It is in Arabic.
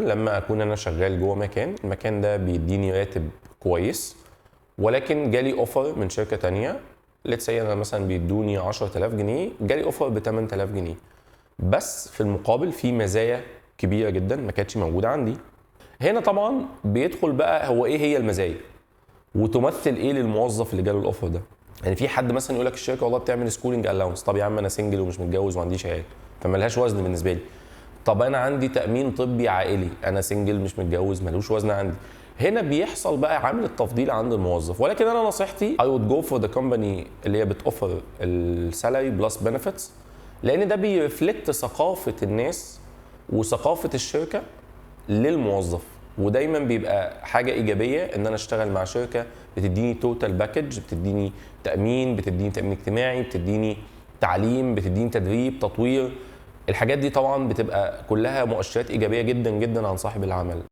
لما اكون انا شغال جوه المكان ده بيديني راتب كويس، ولكن جالي اوفر من شركه تانية، ليتس سي انا مثلا بيدوني 10000 جنيه، جالي اوفر ب 8000 جنيه، بس في المقابل في مزايا كبيره جدا ما كانتش موجوده عندي. هنا طبعا بيدخل بقى هو ايه هي المزايا وتمثل ايه للموظف اللي جاله الاوفر ده. يعني في حد مثلا يقول لك الشركه والله بتعمل سكولينج الاونس، طب يا عم انا سنجل ومش متجوز وما عنديش عيال فمالهاش وزن بالنسبه لي. طب انا عندي تامين طبي عائلي، انا سنجل مش متجوز ملوش وزن عندي. هنا بيحصل بقى عامل التفضيل عند الموظف، ولكن انا نصيحتي I would go for the company اللي هي بتوفر السالري بلس بنفيتس، لان ده بيرفلكت ثقافه الناس وثقافه الشركه للموظف، ودايما بيبقى حاجه ايجابيه ان انا اشتغل مع شركه بتديني توتال باكج، بتديني بتديني تامين اجتماعي، بتديني تعليم، بتديني تدريب تطوير. الحاجات دي طبعا بتبقى كلها مؤشرات ايجابيه جدا جدا عن صاحب العمل.